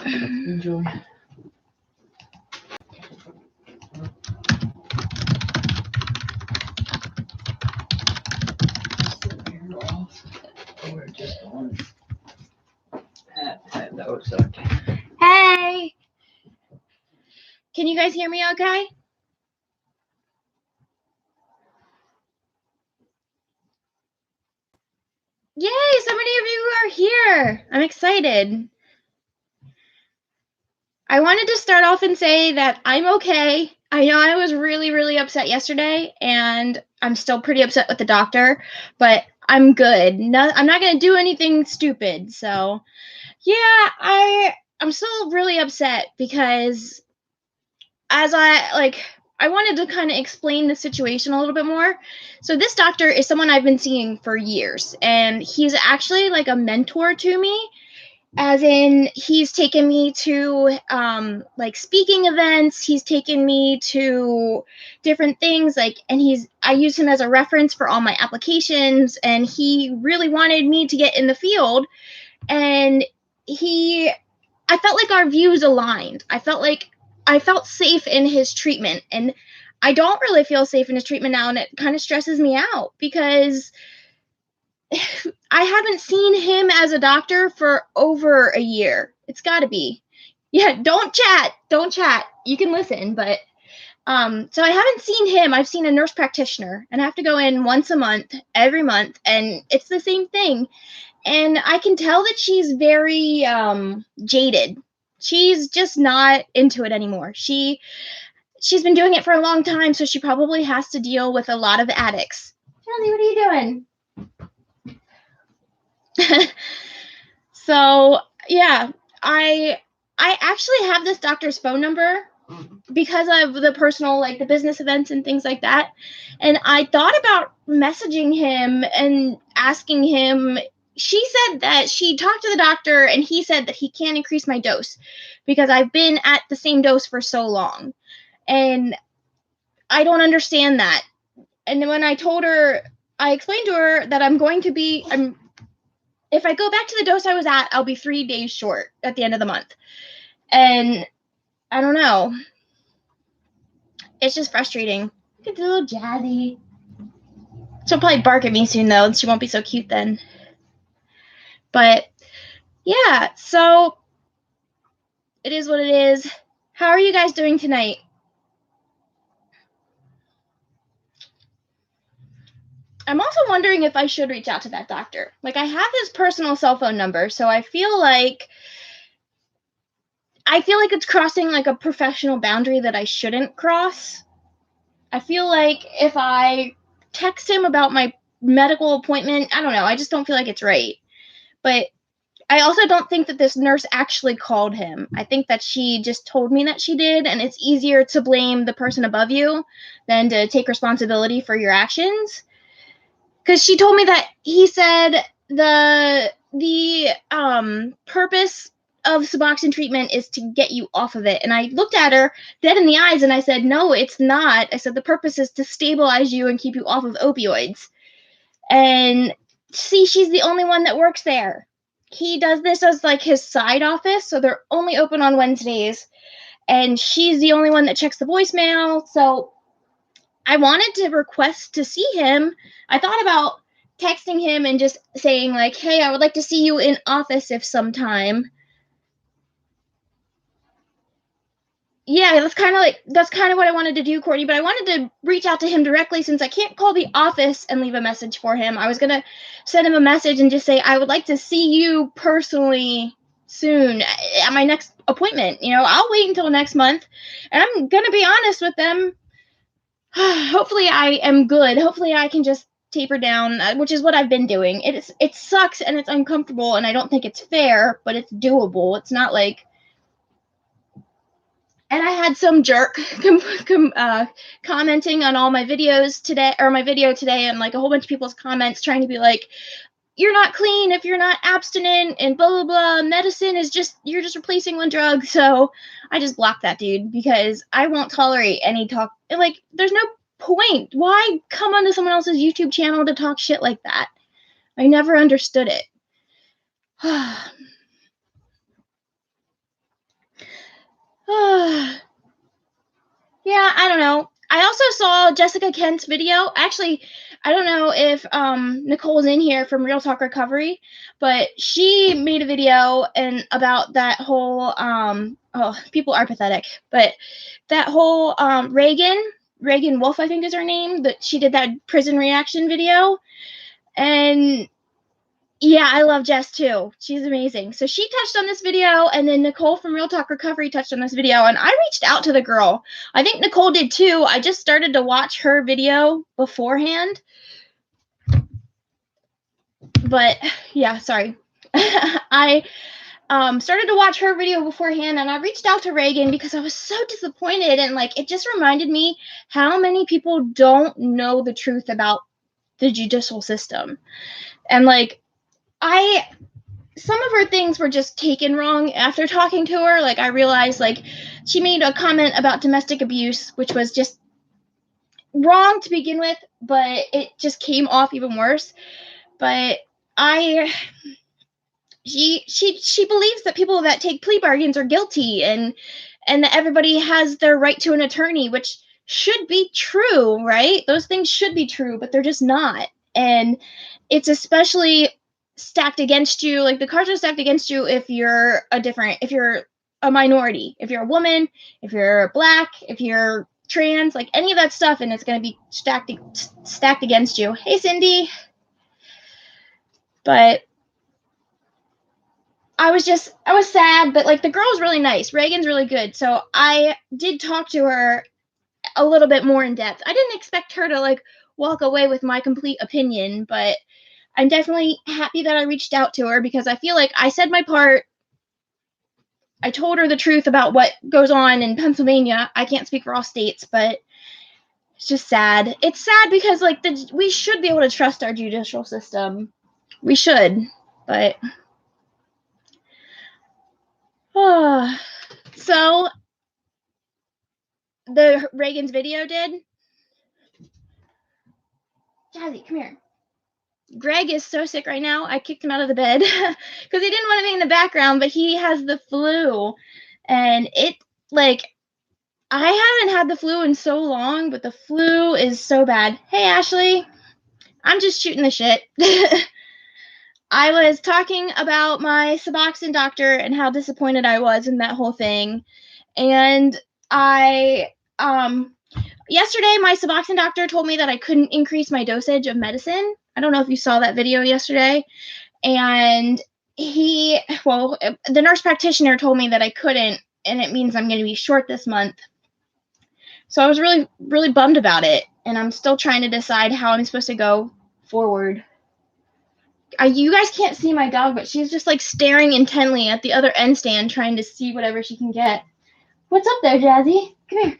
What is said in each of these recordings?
Enjoy. We're just on. That would suck. Hey! Can you guys hear me okay? Yay, so many of you are here. I'm excited. I wanted to start off and say that I'm okay. I know I was really, really upset yesterday, and I'm still pretty upset with the doctor, but I'm good. I'm not going to do anything stupid. So, yeah, I'm still really upset because as I wanted to kind of explain the situation a little bit more. So this doctor is someone I've been seeing for years, and he's actually like a mentor to me, as in he's taken me to like speaking events, he's taken me to different things, like, and I use him as a reference for all my applications, and he really wanted me to get in the field, and I felt like our views aligned. I felt safe in his treatment, and I don't really feel safe in his treatment now, and it kind of stresses me out because I haven't seen him as a doctor for over a year. It's got to be. Yeah, don't chat. You can listen, but so I haven't seen him. I've seen a nurse practitioner, and I have to go in once a month, every month, and it's the same thing. And I can tell that she's very jaded. She's just not into it anymore. She's been doing it for a long time, so she probably has to deal with a lot of addicts. Johnny, what are you doing? So, yeah, I actually have this doctor's phone number because of the personal, like the business events and things like that. And I thought about messaging him and asking him. She said that she talked to the doctor and he said that he can't increase my dose because I've been at the same dose for so long. And I don't understand that. And when I explained to her that if I go back to the dose I was at, I'll be 3 days short at the end of the month. And I don't know. It's just frustrating. Look at the little Jazzy. She'll probably bark at me soon, though. She won't be so cute then. But, yeah, so it is what it is. How are you guys doing tonight? I'm also wondering if I should reach out to that doctor. Like, I have his personal cell phone number, so I feel like it's crossing, like, a professional boundary that I shouldn't cross. I feel like if I text him about my medical appointment, I don't know, I just don't feel like it's right. But I also don't think that this nurse actually called him. I think that she just told me that she did, and it's easier to blame the person above you than to take responsibility for your actions. Because she told me that he said the purpose of Suboxone treatment is to get you off of it. And I looked at her dead in the eyes and I said, no, it's not. I said, the purpose is to stabilize you and keep you off of opioids. And see, she's the only one that works there. He does this as like his side office, so they're only open on Wednesdays. And she's the only one that checks the voicemail. So I wanted to request to see him. I thought about texting him and just saying like, hey, I would like to see you in office if sometime. Yeah, that's kind of what I wanted to do, Courtney, but I wanted to reach out to him directly since I can't call the office and leave a message for him. I was going to send him a message and just say, I would like to see you personally soon at my next appointment. You know, I'll wait until next month, and I'm going to be honest with them. Hopefully I am good. Hopefully I can just taper down, which is what I've been doing. It sucks and it's uncomfortable and I don't think it's fair, but it's doable. It's not like. And I had some jerk commenting on all my videos today, or my video today, and like a whole bunch of people's comments trying to be like, you're not clean if you're not abstinent and blah, blah, blah. Medicine is you're just replacing one drug. So I just blocked that dude because I won't tolerate any talk. Like, there's no point. Why come onto someone else's YouTube channel to talk shit like that? I never understood it. also saw Jessica Kent's video. Actually, I don't know if Nicole's in here from Real Talk Recovery, but she made a video about that whole people are pathetic, but that whole Reagan Wolf, I think is her name, that she did that prison reaction video. And yeah, I love Jess too. She's amazing. So she touched on this video, and then Nicole from Real Talk Recovery touched on this video, and I reached out to the girl. I think Nicole did too. I just started to watch her video beforehand. But yeah, sorry. I started to watch her video beforehand, and I reached out to Reagan because I was so disappointed, and like it just reminded me how many people don't know the truth about the judicial system. And like some of her things were just taken wrong after talking to her. Like I realized like she made a comment about domestic abuse, which was just wrong to begin with, but it just came off even worse. But she believes that people that take plea bargains are guilty, and that everybody has their right to an attorney, which should be true, right? Those things should be true, but they're just not. And it's especially stacked against you, like the cards are stacked against you if you're a minority, if you're a woman, if you're black, if you're trans, like any of that stuff, and it's going to be stacked against you. Hey Cindy. But I was sad, but like the girl's really nice. Reagan's really good. So I did talk to her a little bit more in depth. I didn't expect her to like walk away with my complete opinion, but I'm definitely happy that I reached out to her because I feel like I said my part. I told her the truth about what goes on in Pennsylvania. I can't speak for all states, but it's just sad. It's sad because like we should be able to trust our judicial system. We should, but so the Reagan's video did. Jazzy, come here. Greg is so sick right now. I kicked him out of the bed because he didn't want to be in the background, but he has the flu. And it, like, I haven't had the flu in so long, but the flu is so bad. Hey, Ashley. I'm just shooting the shit. I was talking about my Suboxone doctor and how disappointed I was in that whole thing. And yesterday my Suboxone doctor told me that I couldn't increase my dosage of medicine. I don't know if you saw that video yesterday. And the nurse practitioner told me that I couldn't, and it means I'm going to be short this month. So I was really, really bummed about it. And I'm still trying to decide how I'm supposed to go forward. You guys can't see my dog, but she's just like staring intently at the other end stand, trying to see whatever she can get. What's up there, Jazzy? Come here.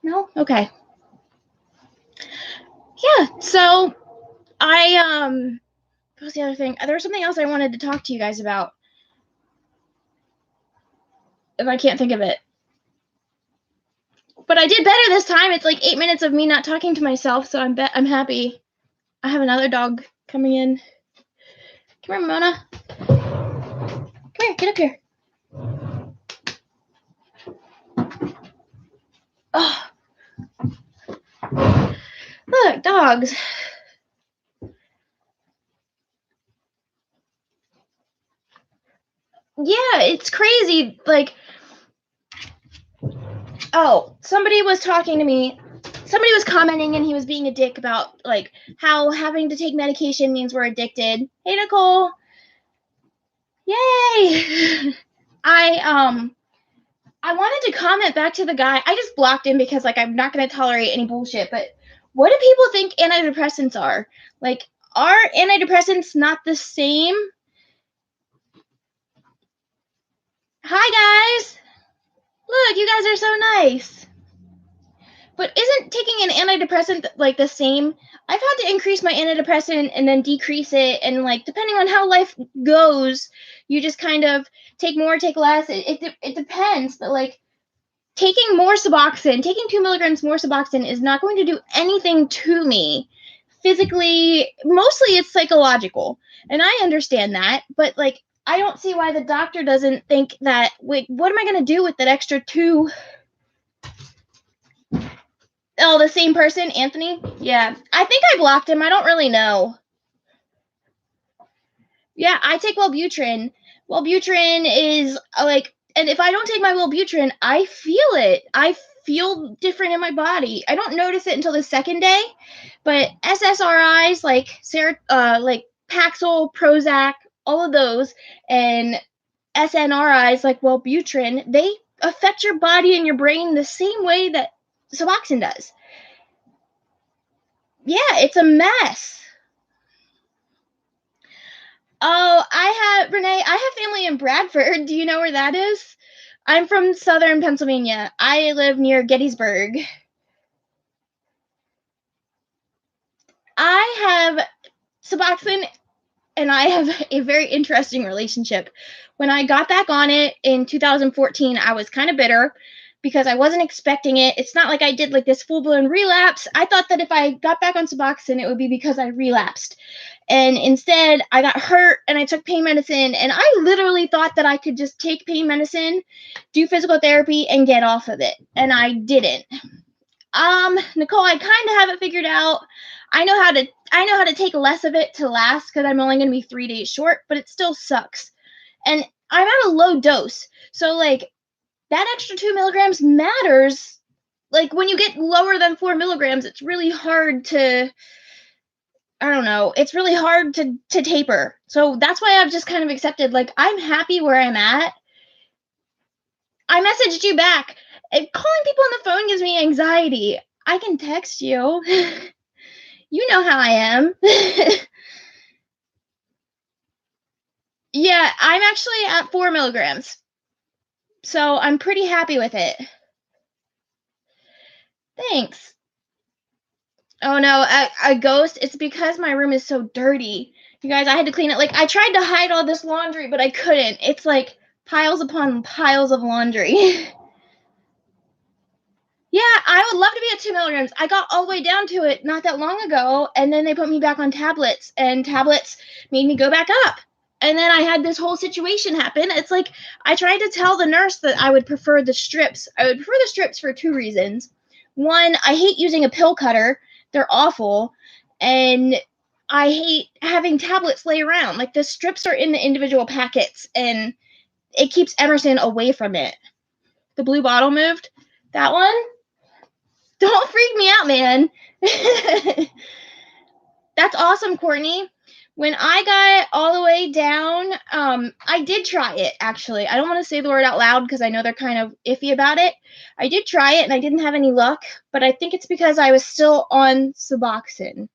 No? Okay. Yeah, so what was the other thing? There was something else I wanted to talk to you guys about. If I can't think of it. But I did better this time. It's like 8 minutes of me not talking to myself, so I'm happy. I have another dog coming in. Come here, Mona. Come here, get up here. Oh. Look, dogs. Yeah, it's crazy. Like, somebody was talking to me. Somebody was commenting, and he was being a dick about like how having to take medication means we're addicted. Hey, Nicole. Yay. I wanted to comment back to the guy. I just blocked him because like I'm not going to tolerate any bullshit. But what do people think antidepressants are? Like, are antidepressants not the same? Hi, guys. Look, you guys are so nice. But isn't taking an antidepressant like the same? I've had to increase my antidepressant and then decrease it. And like, depending on how life goes, you just kind of take more, take less. It depends. But like, taking more Suboxone, taking 2 milligrams more Suboxone is not going to do anything to me physically. Mostly it's psychological. And I understand that. But like, I don't see why the doctor doesn't think that, wait, what am I going to do with that extra 2 Oh, the same person, Anthony? Yeah. I think I blocked him. I don't really know. Yeah, I take Wellbutrin. Wellbutrin is like, and if I don't take my Wellbutrin, I feel it. I feel different in my body. I don't notice it until the second day, but SSRIs like like Paxil, Prozac, all of those, and SNRIs like Wellbutrin, they affect your body and your brain the same way that Suboxone does. Yeah, it's a mess. Oh, Renee, I have family in Bradford. Do you know where that is? I'm from southern Pennsylvania. I live near Gettysburg. I have Suboxone and I have a very interesting relationship. When I got back on it in 2014, I was kind of bitter because I wasn't expecting it. It's not like I did like this full-blown relapse. I thought that if I got back on Suboxone, it would be because I relapsed. And instead, I got hurt and I took pain medicine. And I literally thought that I could just take pain medicine, do physical therapy, and get off of it. And I didn't. Nicole, I kind of have it figured out. I know how to take less of it to last because I'm only going to be 3 days short, but it still sucks. And I'm at a low dose. So like that extra 2 milligrams matters. Like when you get lower than 4 milligrams, it's really hard to, I don't know, it's really hard to taper. So that's why I've just kind of accepted, like, I'm happy where I'm at. I messaged you back. Calling people on the phone gives me anxiety. I can text you. You know how I am. Yeah, I'm actually at 4 milligrams. So I'm pretty happy with it. Thanks. Oh no, a ghost. It's because my room is so dirty. You guys, I had to clean it. Like, I tried to hide all this laundry, but I couldn't. It's like piles upon piles of laundry. Yeah, I would love to be at 2 milligrams. I got all the way down to it not that long ago, and then they put me back on tablets, and tablets made me go back up. And then I had this whole situation happen. It's like I tried to tell the nurse that I would prefer the strips. I would prefer the strips for 2 reasons. One, I hate using a pill cutter. They're awful. And I hate having tablets lay around. Like, the strips are in the individual packets, and it keeps Emerson away from it. The blue bottle moved. That one? Don't freak me out, man. That's awesome, Courtney. When I got all the way down, I did try it, actually. I don't want to say the word out loud because I know they're kind of iffy about it. I did try it, and I didn't have any luck, but I think it's because I was still on Suboxone.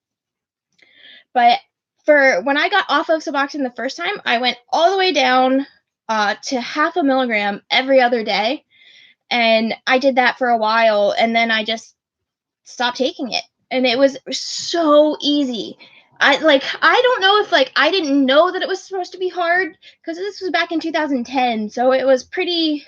But for when I got off of Suboxone the first time, I went all the way down to 0.5 milligram every other day, and I did that for a while, and then I just stopped taking it, and it was so easy. I don't know if I didn't know that it was supposed to be hard because this was back in 2010, so it was pretty.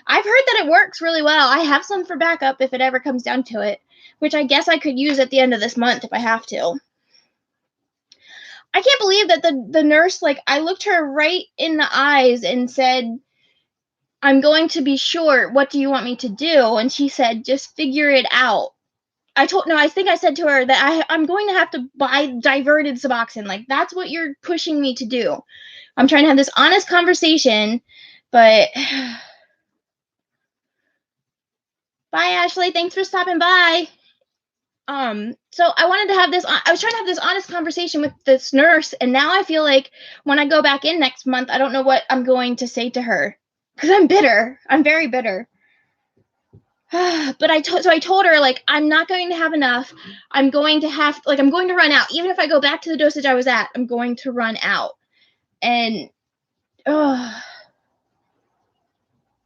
I've heard that it works really well. I have some for backup if it ever comes down to it, which I guess I could use at the end of this month if I have to. I can't believe that the nurse, I looked her right in the eyes and said, "I'm going to be short. What do you want me to do?" And she said, "Just figure it out." I think I said to her that I'm going to have to buy diverted Suboxone. Like, that's what you're pushing me to do. I'm trying to have this honest conversation, but bye, Ashley. Thanks for stopping by. So I was trying to have this honest conversation with this nurse, and now I feel like when I go back in next month, I don't know what I'm going to say to her because I'm bitter. I'm very bitter. But I told her, I'm not going to have enough. I'm going to run out. Even if I go back to the dosage I was at, I'm going to run out. And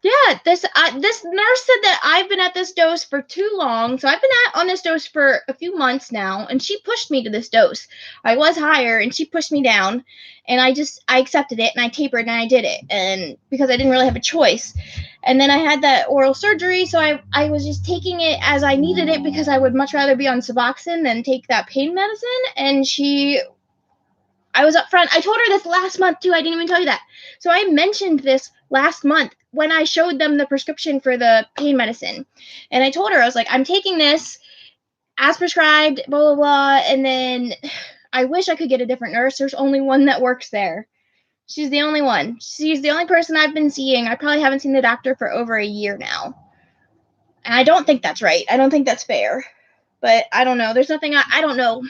yeah, this nurse said that I've been at this dose for too long. So I've been on this dose for a few months now, and she pushed me to this dose. I was higher, and she pushed me down, and I accepted it, and I tapered, and I did it, and because I didn't really have a choice. And then I had that oral surgery, so I was just taking it as I needed it because I would much rather be on Suboxone than take that pain medicine. And she I was upfront. I told her this last month too. I didn't even tell you that. So I mentioned this last month when I showed them the prescription for the pain medicine. And I told her, I was like, I'm taking this as prescribed, blah, blah, blah. And then I wish I could get a different nurse. There's only one that works there. She's the only one. She's the only person I've been seeing. I probably haven't seen the doctor for over a year now. And I don't think that's right. I don't think that's fair. But I don't know. There's nothing I don't know.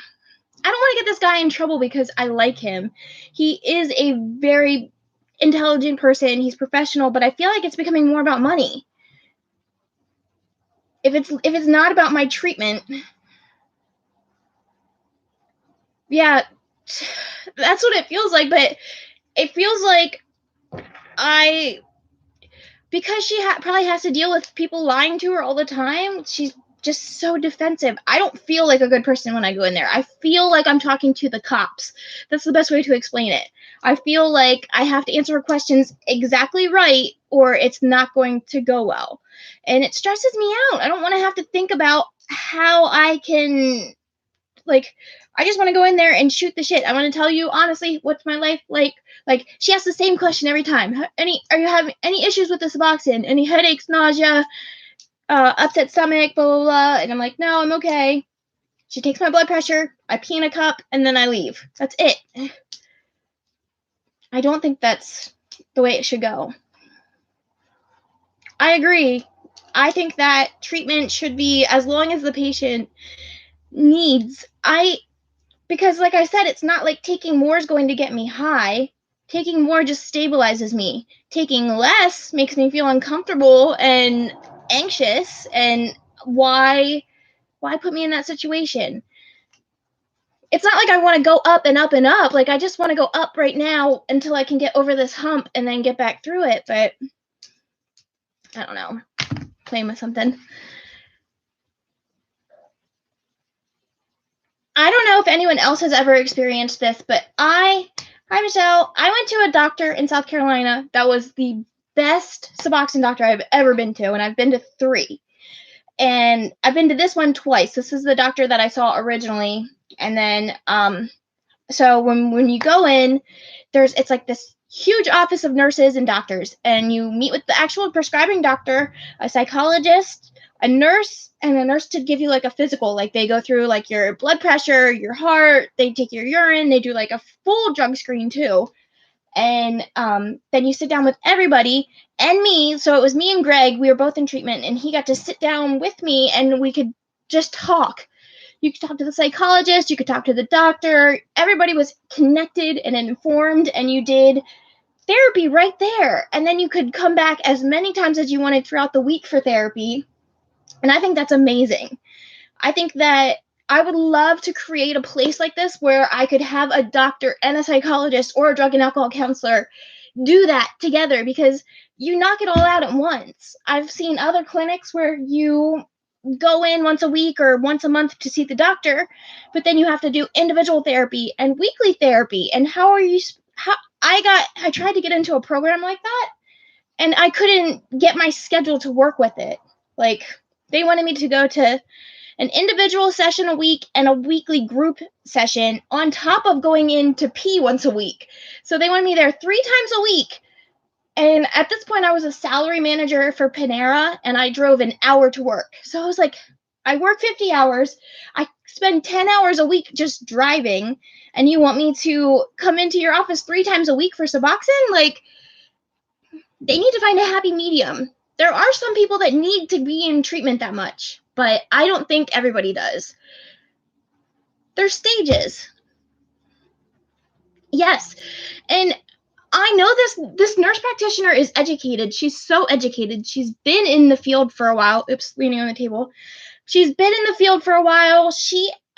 I don't want to get this guy in trouble because I like him. He is a very intelligent person. He's professional, but I feel like it's becoming more about money. If it's not about my treatment, yeah, that's what it feels like. But it feels like because she probably has to deal with people lying to her all the time, she's just so defensive. I don't feel like a good person when I go in there. I feel like I'm talking to the cops. That's the best way to explain it. I feel like I have to answer her questions exactly right or it's not going to go well. And it stresses me out. I don't want to have to think about how I can, like, I just want to go in there and shoot the shit. I want to tell you honestly what's my life like. Like, she asks the same question every time. Are you having any issues with the Suboxone? Any headaches, nausea, upset stomach, blah, blah, blah. And I'm like, no, I'm okay. She takes my blood pressure, I pee in a cup, and then I leave. That's it. I don't think that's the way it should go. I agree. I think that treatment should be as long as the patient needs. Because like I said, it's not like taking more is going to get me high. Taking more just stabilizes me. Taking less makes me feel uncomfortable and anxious. And why put me in that situation? It's not like I want to go up and up and up. Like, I just want to go up right now until I can get over this hump and then get back through it. But I don't know. Playing with something. I don't know if anyone else has ever experienced this, but hi, Michelle. I went to a doctor in South Carolina that was the best Suboxone doctor I've ever been to, and I've been to 3. And I've been to this one twice. This is the doctor that I saw originally. And then, so when you go in, it's like this huge office of nurses and doctors, and you meet with the actual prescribing doctor, a psychologist, a nurse, and a nurse to give you like a physical. Like, they go through like your blood pressure, your heart, they take your urine, they do like a full drug screen too. And then you sit down with everybody and me. So it was me and Greg. We were both in treatment, and he got to sit down with me, and we could just talk. You could talk to the psychologist, you could talk to the doctor. Everybody was connected and informed, and you did therapy right there. And then you could come back as many times as you wanted throughout the week for therapy. And I think that's amazing. I think that I would love to create a place like this where I could have a doctor and a psychologist or a drug and alcohol counselor do that together, because you knock it all out at once. I've seen other clinics where you go in once a week or once a month to see the doctor, but then you have to do individual therapy and weekly therapy. And I tried to get into a program like that, and I couldn't get my schedule to work with it. Like, they wanted me to go to an individual session a week and a weekly group session on top of going in to pee once a week. So they wanted me there 3 times a week. And at this point, I was a salary manager for Panera, and I drove an hour to work. So I was like, I work 50 hours. I spend 10 hours a week just driving, and you want me to come into your office 3 times a week for Suboxone? Like, they need to find a happy medium. There are some people that need to be in treatment that much, but I don't think everybody does. There's stages. Yes. And I know this nurse practitioner is educated. She's so educated. She's been in the field for a while. Oops, leaning on the table. She's been in the field for a while.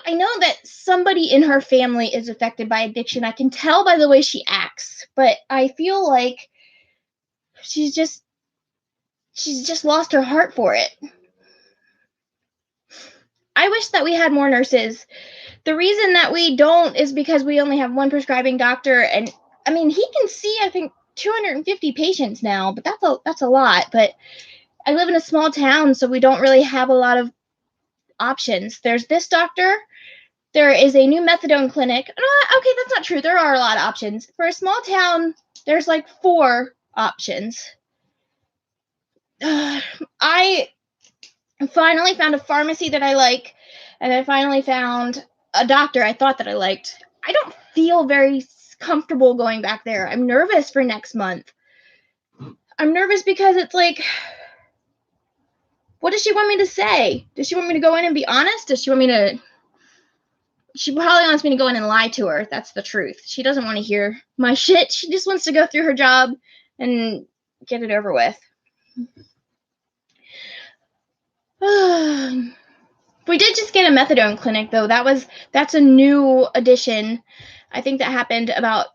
I know that somebody in her family is affected by addiction. I can tell by the way she acts, but I feel like she's just lost her heart for it. I wish that we had more nurses. The reason that we don't is because we only have one prescribing doctor, and I mean, he can see, I think, 250 patients now, but that's a lot. But I live in a small town, so we don't really have a lot of options. There's this doctor, there is a new methadone clinic. Okay, that's not true. There are a lot of options. For a small town, there's like 4 options. I finally found a pharmacy that I like, and I finally found a doctor I thought that I liked. I don't feel very comfortable going back there. I'm nervous for next month. I'm nervous because it's like, what does she want me to say? Does she want me to go in and be honest? Does she want me to... She probably wants me to go in and lie to her. That's the truth. She doesn't want to hear my shit. She just wants to go through her job and get it over with. We did just get a methadone clinic, though. That's a new addition. I think that happened about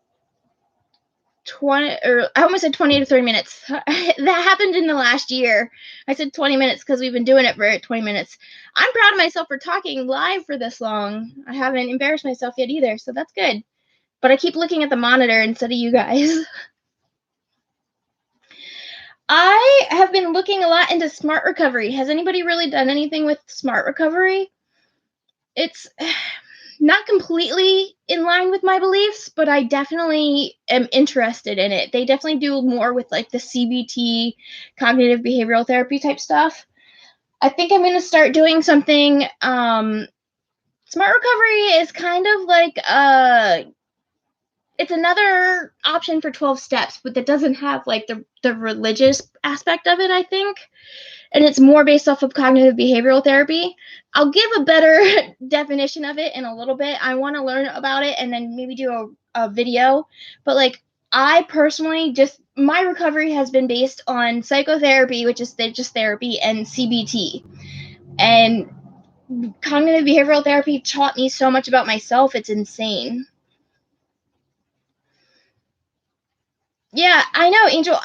20, or I almost said 20 to 30 minutes. That happened in the last year. I said 20 minutes because we've been doing it for 20 minutes. I'm proud of myself for talking live for this long. I haven't embarrassed myself yet either, so that's good. But I keep looking at the monitor instead of you guys. I have been looking a lot into smart recovery. Has anybody really done anything with smart recovery? It's not completely in line with my beliefs, but I definitely am interested in it. They definitely do more with like the CBT, cognitive behavioral therapy type stuff. I think I'm going to start doing something. Smart recovery is kind of like it's another option for 12 steps, but that doesn't have like the religious aspect of it, I think. And it's more based off of cognitive behavioral therapy. I'll give a better definition of it in a little bit. I want to learn about it and then maybe do a video. But like, I personally my recovery has been based on psychotherapy, which is just therapy, and CBT. And cognitive behavioral therapy taught me so much about myself. It's insane. Yeah, I know, Angel.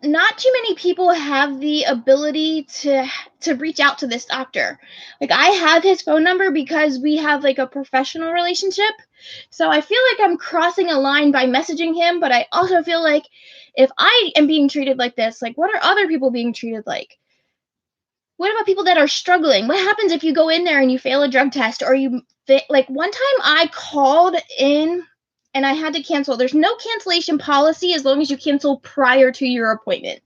Not too many people have the ability to reach out to this doctor. Like, I have his phone number because we have like a professional relationship. So I feel like I'm crossing a line by messaging him, but I also feel like if I am being treated like this, like, what are other people being treated like? What about people that are struggling? What happens if you go in there and you fail a drug test, or like, one time I called in and I had to cancel. There's no cancellation policy as long as you cancel prior to your appointment.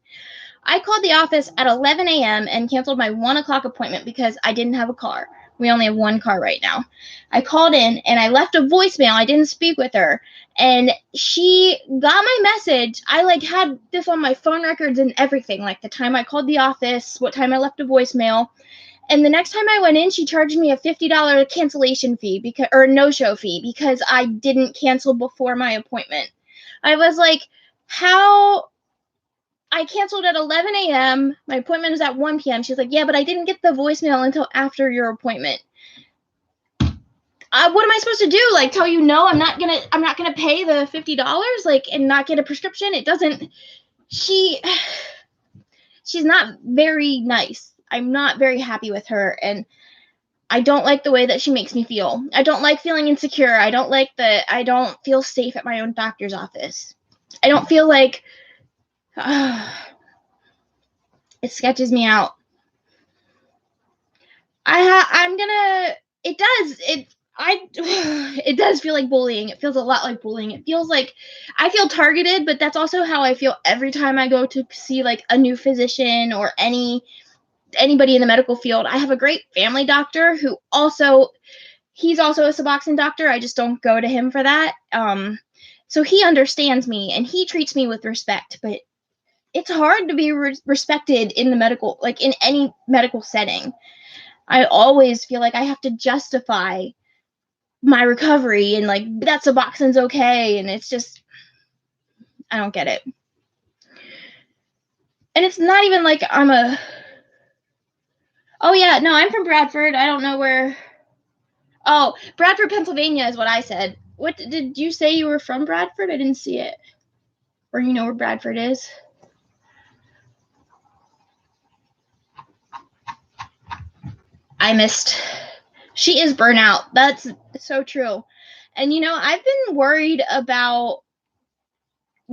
I called the office at 11 a.m. and canceled my 1 o'clock appointment because I didn't have a car. We only have one car right now. I called in and I left a voicemail. I didn't speak with her. And she got my message. I like had this on my phone records and everything, like the time I called the office, what time I left a voicemail. And the next time I went in, she charged me a $50 cancellation fee or no-show fee because I didn't cancel before my appointment. I was like, how? I canceled at 11 a.m. My appointment was at 1 p.m. She's like, yeah, but I didn't get the voicemail until after your appointment. What am I supposed to do? Like, tell you no, I'm not gonna pay the $50, like, and not get a prescription? It doesn't. She's not very nice. I'm not very happy with her, and I don't like the way that she makes me feel. I don't like feeling insecure. I don't feel safe at my own doctor's office. I don't feel like it sketches me out. It does feel like bullying. It feels a lot like bullying. It feels like I feel targeted, but that's also how I feel every time I go to see like a new physician or anybody in the medical field. I have a great family doctor who he's also a Suboxone doctor. I just don't go to him for that. So he understands me and he treats me with respect, but it's hard to be respected in in any medical setting. I always feel like I have to justify my recovery and like that Suboxone's okay, and it's just, I don't get it. And it's not even like oh yeah, no, I'm from Bradford. I don't know where. Oh, Bradford, Pennsylvania is what I said. What did you say? You were from Bradford? I didn't see it. Or you know where Bradford is? I missed. She is burnout. That's so true. And I've been worried about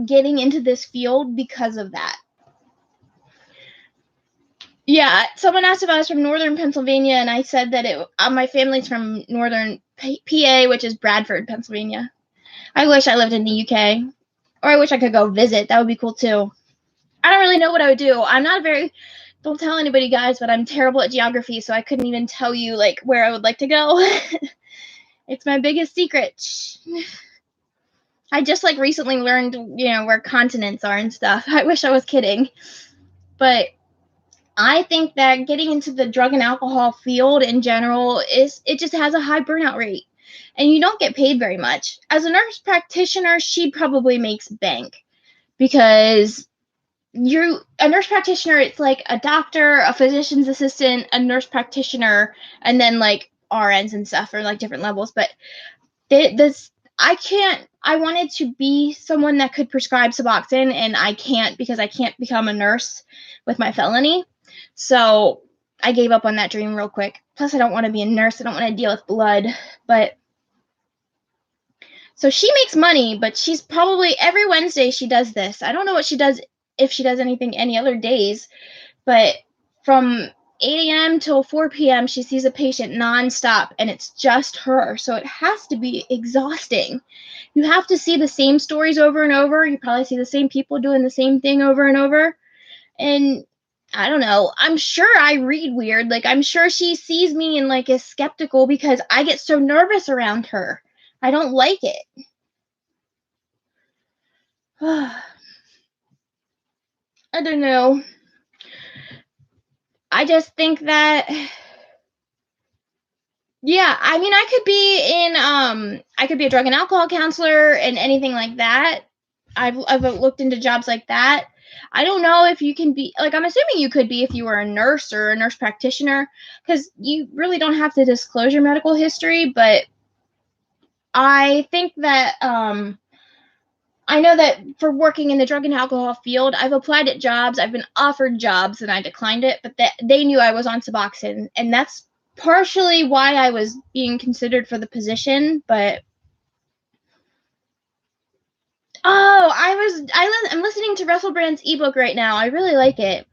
getting into this field because of that. Yeah, someone asked if I was from northern Pennsylvania, and I said that my family's from northern PA, which is Bradford, Pennsylvania. I wish I lived in the UK, or I wish I could go visit. That would be cool too. I don't really know what I would do. I'm not don't tell anybody, guys, but I'm terrible at geography, so I couldn't even tell you like where I would like to go. It's my biggest secret. I just like recently learned, where continents are and stuff. I wish I was kidding. But I think that getting into the drug and alcohol field in general it just has a high burnout rate. And you don't get paid very much. As a nurse practitioner, she probably makes bank because a nurse practitioner, it's like a doctor, a physician's assistant, a nurse practitioner, and then like RNs and stuff or like different levels. But I wanted to be someone that could prescribe Suboxone, and I can't because I can't become a nurse with my felony. So I gave up on that dream real quick. Plus, I don't want to be a nurse. I don't want to deal with blood. But so she makes money, but she's probably every Wednesday she does this. I don't know what she does, if she does anything any other days, but from 8 a.m. till 4 p.m. she sees a patient nonstop, and it's just her. So it has to be exhausting. You have to see the same stories over and over. You probably see the same people doing the same thing over and over. And I don't know. I'm sure I read weird. Like, I'm sure she sees me and like is skeptical because I get so nervous around her. I don't like it. I don't know. I just think that, yeah, I mean, I could be a drug and alcohol counselor and anything like that. I've looked into jobs like that. I don't know if you can be, like, I'm assuming you could be if you were a nurse or a nurse practitioner, because you really don't have to disclose your medical history, but I think that, I know that for working in the drug and alcohol field, I've applied at jobs, I've been offered jobs, and I declined it, but they knew I was on Suboxone, and that's partially why I was being considered for the position. But I'm listening to Russell Brand's ebook right now. I really like it.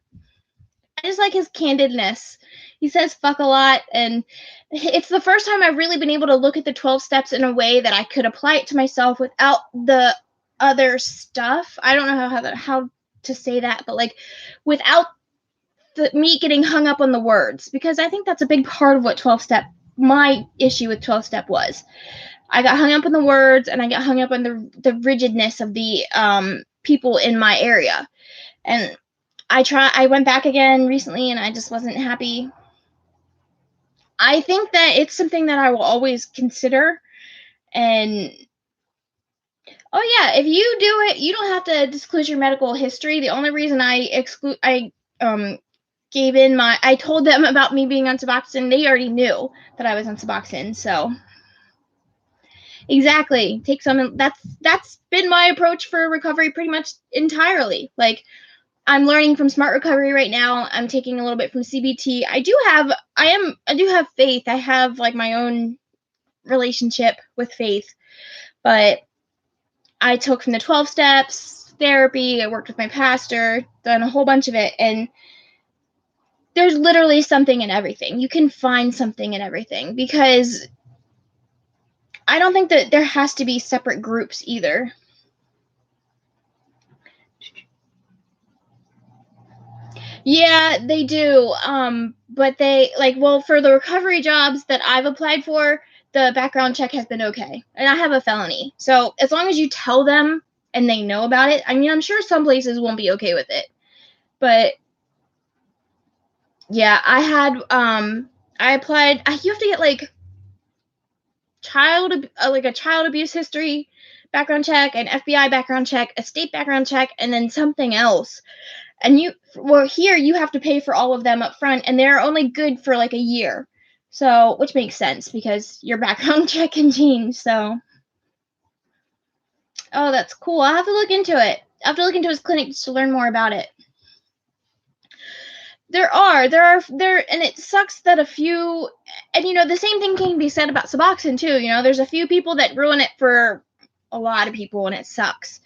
I just like his candidness. He says fuck a lot, and it's the first time I've really been able to look at the 12 steps in a way that I could apply it to myself without the other stuff. I don't know how to say that, but like without me getting hung up on the words, because I think that's a big part of what my issue with 12 step was. I got hung up on the words, and I got hung up on the rigidness of the people in my area. And I went back again recently, and I just wasn't happy. I think that it's something that I will always consider. And oh yeah, if you do it, you don't have to disclose your medical history. The only reason I told them about me being on Suboxone. They already knew that I was on Suboxone, so exactly. That's been my approach for recovery pretty much entirely. Like, I'm learning from Smart Recovery right now. I'm taking a little bit from CBT. I do have faith. I have like my own relationship with faith, but I took from the 12 steps, therapy, I worked with my pastor, done a whole bunch of it, and there's literally something in everything. You can find something in everything, because I don't think that there has to be separate groups either. Yeah, they do. But for the recovery jobs that I've applied for, the background check has been okay. And I have a felony. So as long as you tell them and they know about it, I mean, I'm sure some places won't be okay with it. But yeah, I applied. You have to get like a child abuse history background check, an FBI background check, a state background check, and then something else. And here you have to pay for all of them up front, and they're only good for like a year. So, which makes sense because your background check can change. So, oh, that's cool. I'll have to look into it. I'll have to look into his clinic just to learn more about it. There are, and it sucks that a few, and the same thing can be said about Suboxone too. There's a few people that ruin it for a lot of people, and it sucks.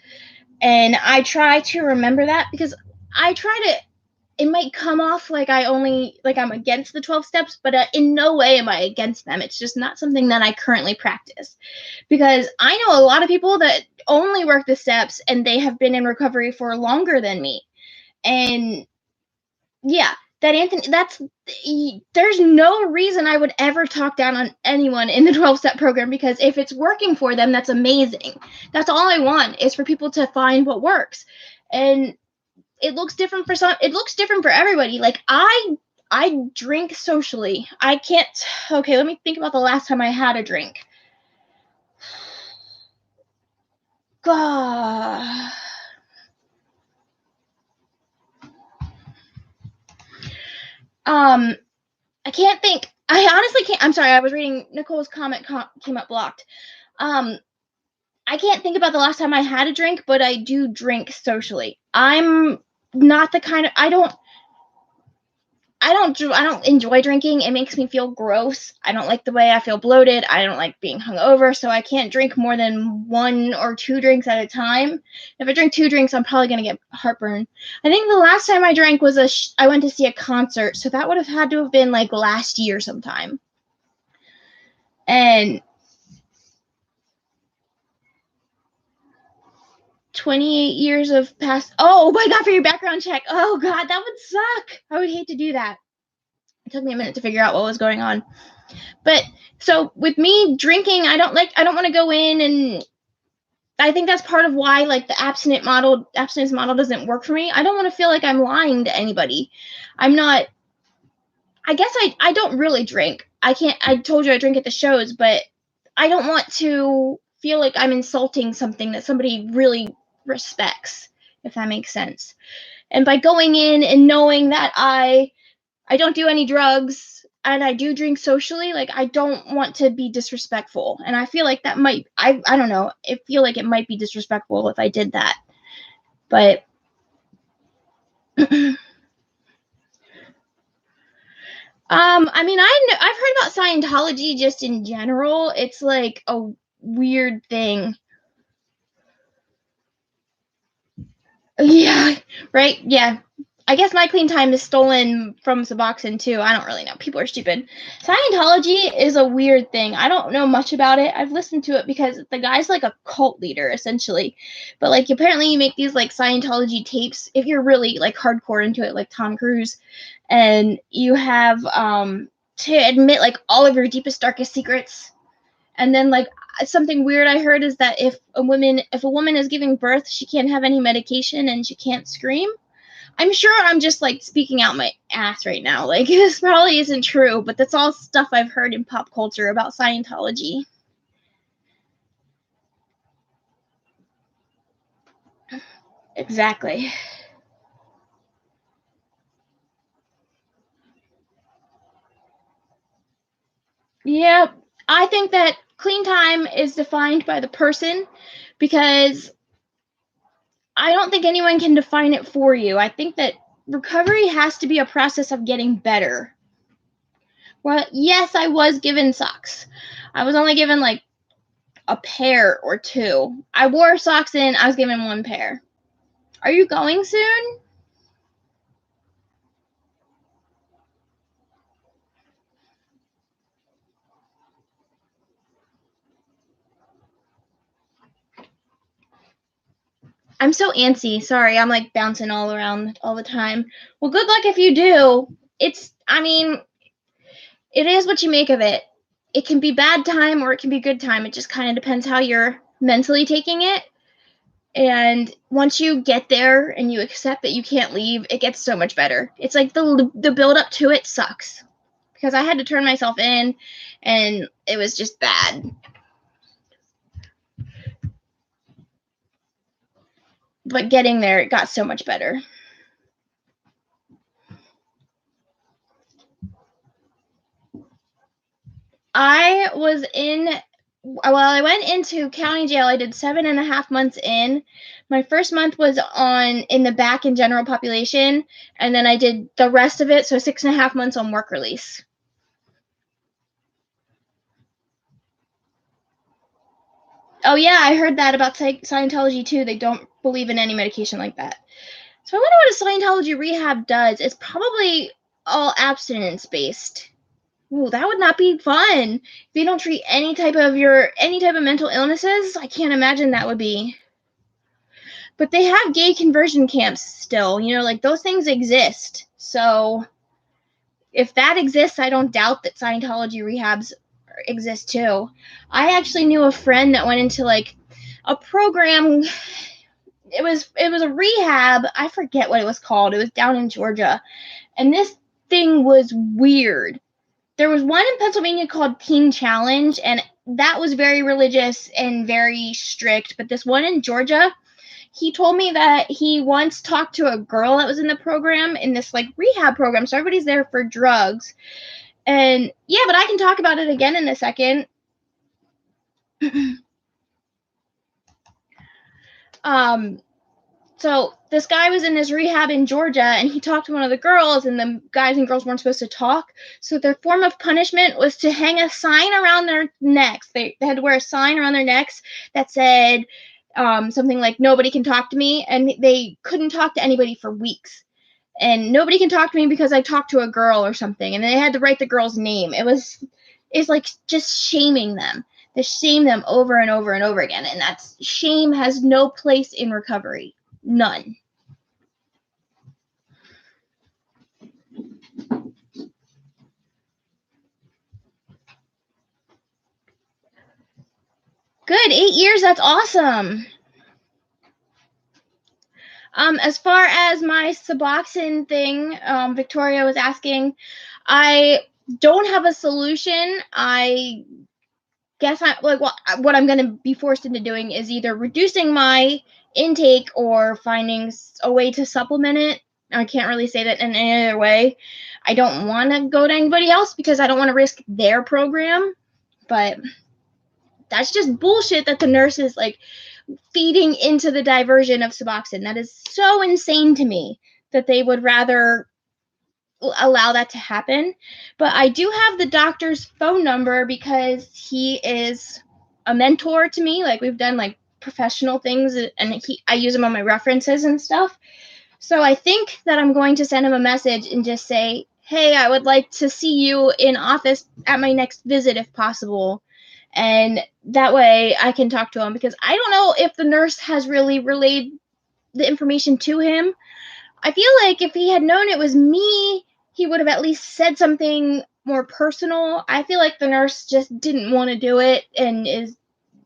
And I try to remember that, because I try to it might come off like I'm against the 12 steps, but in no way am I against them. It's just not something that I currently practice, because I know a lot of people that only work the steps and they have been in recovery for longer than me. And yeah, there's no reason I would ever talk down on anyone in the 12-step program, because if it's working for them, that's amazing. That's all I want, is for people to find what works. And it looks different for some, it looks different for everybody. Like I drink socially. I can't, okay, let me think about the last time I had a drink. God. I can't think. I honestly can't. I'm sorry. I was reading Nicole's comment came up blocked. I can't think about the last time I had a drink, but I do drink socially. I'm not the kind of, I don't enjoy drinking. It makes me feel gross. I don't like the way I feel bloated. I don't like being hungover, so I can't drink more than 1 or 2 drinks at a time. If I drink 2 drinks, I'm probably going to get heartburn. I think the last time I drank was I went to see a concert, so that would have had to have been like last year sometime. And 28 years of past. Oh my God, for your background check. Oh God, that would suck. I would hate to do that. It took me a minute to figure out what was going on. But so with me drinking, I don't want to go in, and I think that's part of why like the abstinence model doesn't work for me. I don't want to feel like I'm lying to anybody. I'm not, I guess I don't really drink. I told you I drink at the shows, but I don't want to feel like I'm insulting something that somebody really respects, if that makes sense. And by going in and knowing that I don't do any drugs and I do drink socially, like I don't want to be disrespectful. And I feel like that might, I don't know, I feel like it might be disrespectful if I did that. But I mean, I've heard about Scientology just in general. It's like a weird thing. Yeah, right? Yeah. I guess my clean time is stolen from Suboxone too. I don't really know. People are stupid. Scientology is a weird thing. I don't know much about it. I've listened to it because the guy's like a cult leader essentially. But like apparently you make these like Scientology tapes if you're really like hardcore into it, like Tom Cruise, and you have to admit like all of your deepest darkest secrets. And then like something weird I heard is that if a woman is giving birth, she can't have any medication and she can't scream. I'm sure I'm just like speaking out my ass right now. Like this probably isn't true, but that's all stuff I've heard in pop culture about Scientology. Exactly. Yeah, I think that clean time is defined by the person, because I don't think anyone can define it for you. I think that recovery has to be a process of getting better. Well, yes, I was given socks. I was only given like a pair or 2. I wore socks in, I was given 1 pair. Are you going soon? I'm so antsy. Sorry, I'm like bouncing all around all the time. Well, good luck if you do. I mean, it is what you make of it. It can be bad time or it can be good time. It just kind of depends how you're mentally taking it. And once you get there and you accept that you can't leave, it gets so much better. It's like the build up to it sucks, because I had to turn myself in and it was just bad. But getting there, it got so much better. I went into county jail. I did 7.5 months in. My first month was in the back in general population, and then I did the rest of it, so 6.5 months on work release. Oh yeah, I heard that about Scientology too. They don't believe in any medication like that. So I wonder what a Scientology rehab does. It's probably all abstinence based. Ooh, that would not be fun. If you don't treat any type of mental illnesses, I can't imagine that would be. But they have gay conversion camps still, like those things exist. So if that exists, I don't doubt that Scientology rehabs exist too. I actually knew a friend that went into like a program. It was a rehab. I forget what it was called. It was down in Georgia. And this thing was weird. There was one in Pennsylvania called Teen Challenge, and that was very religious and very strict. But this one in Georgia, he told me that he once talked to a girl that was in the program, in this like rehab program. So everybody's there for drugs. And yeah, but I can talk about it again in a second. So this guy was in this rehab in Georgia, and he talked to one of the girls, and the guys and girls weren't supposed to talk. So their form of punishment was to hang a sign around their necks. They had to wear a sign around their necks that said something like, "Nobody can talk to me," and they couldn't talk to anybody for weeks. And nobody can talk to me because I talked to a girl or something. And they had to write the girl's name. It's like just shaming them. They shame them over and over and over again. And shame has no place in recovery. None. Good, 8 years, that's awesome. As far as my Suboxone thing, Victoria was asking, I don't have a solution. I guess what I'm going to be forced into doing is either reducing my intake or finding a way to supplement it. I can't really say that in any other way. I don't want to go to anybody else because I don't want to risk their program, but that's just bullshit that the nurse is like feeding into the diversion of Suboxone. That is so insane to me that they would rather allow that to happen. But I do have the doctor's phone number because he is a mentor to me. Like we've done like professional things, and I use him on my references and stuff. So I think that I'm going to send him a message and just say, "Hey, I would like to see you in office at my next visit if possible." And that way I can talk to him, because I don't know if the nurse has really relayed the information to him. I feel like if he had known it was me, he would have at least said something more personal. I feel like the nurse just didn't want to do it and is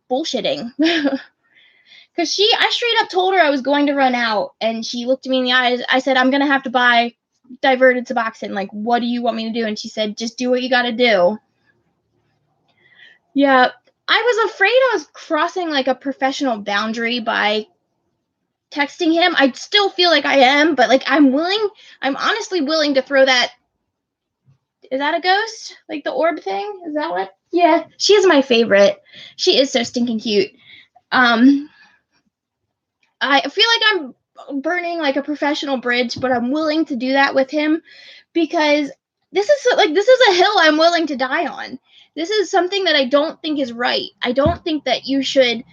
bullshitting. Because I straight up told her I was going to run out, and she looked at me in the eyes. I said, "I'm going to have to buy diverted Suboxone. Like, what do you want me to do?" And she said, "Just do what you got to do." Yeah, I was afraid I was crossing like a professional boundary by texting him. I still feel like I am, but like I'm honestly willing to throw that. Is that a ghost? Like the orb thing? Is that what? Yeah, she is my favorite. She is so stinking cute. I feel like I'm burning like a professional bridge, but I'm willing to do that with him because this is a hill I'm willing to die on. This is something that I don't think is right. I don't think that you should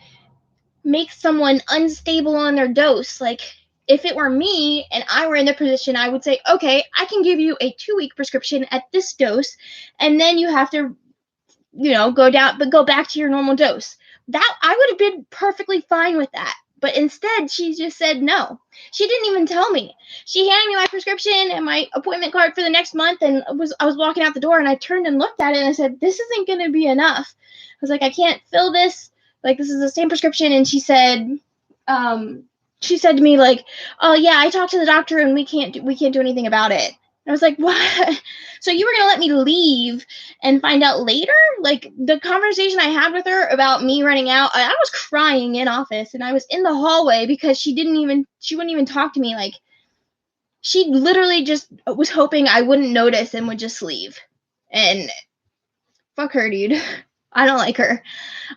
make someone unstable on their dose. Like, if it were me and I were in their position, I would say, "Okay, I can give you a 2-week prescription at this dose, and then you have to, go back to your normal dose." That I would have been perfectly fine with that. But instead, she just said no. She didn't even tell me. She handed me my prescription and my appointment card for the next month, and I was walking out the door, and I turned and looked at it, and I said, "This isn't going to be enough." I was like, "I can't fill this. Like, this is the same prescription." And she said to me, like, "Oh yeah, I talked to the doctor, and we can't do anything about it." And I was like, "What?" So you were going to let me leave and find out later? Like, the conversation I had with her about me running out, I was crying in office, and I was in the hallway because she wouldn't even talk to me. Like, she literally just was hoping I wouldn't notice and would just leave. And fuck her, dude. I don't like her.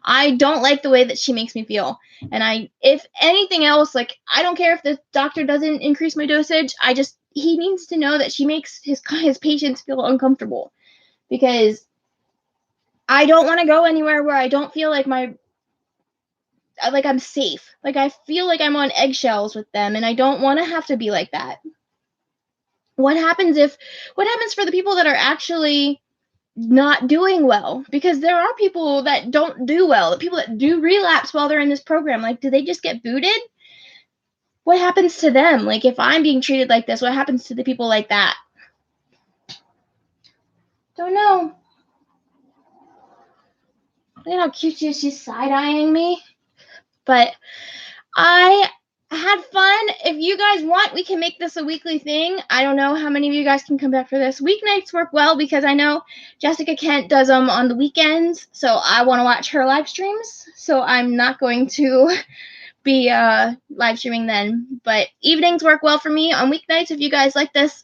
I don't like the way that she makes me feel. And if anything else, like, I don't care if the doctor doesn't increase my dosage. He needs to know that she makes his patients feel uncomfortable, because I don't want to go anywhere where I don't feel like like I'm safe. Like I feel like I'm on eggshells with them, and I don't want to have to be like that. What happens for the people that are actually not doing well? Because there are people that don't do well, the people that do relapse while they're in this program. Like, do they just get booted? What happens to them? Like, if I'm being treated like this, what happens to the people like that? Don't know. Look at how cute she's side-eyeing me. But I had fun. If you guys want, we can make this a weekly thing. I don't know how many of you guys can come back for this. Weeknights work well because I know Jessica Kent does them on the weekends, so I want to watch her live streams. So I'm not going to be live streaming then. But evenings work well for me. On weeknights, if you guys like this,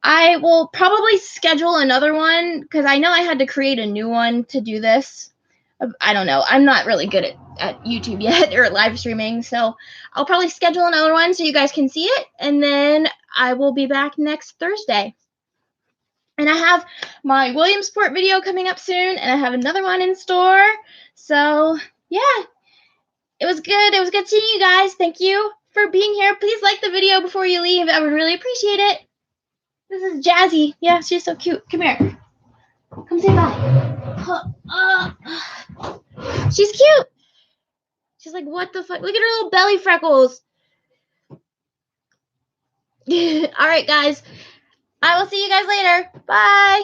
I will probably schedule another one because I know I had to create a new one to do this. I don't know. I'm not really good at YouTube yet or live streaming, so I'll probably schedule another one so you guys can see it, and then I will be back next Thursday. And I have my Williamsport video coming up soon, and I have another one in store. So, yeah. It was good. It was good seeing you guys. Thank you for being here. Please like the video before you leave. I would really appreciate it. This is Jazzy. Yeah, she's so cute. Come here. Come say bye. She's cute. She's like, what the fuck? Look at her little belly freckles. All right, guys. I will see you guys later. Bye.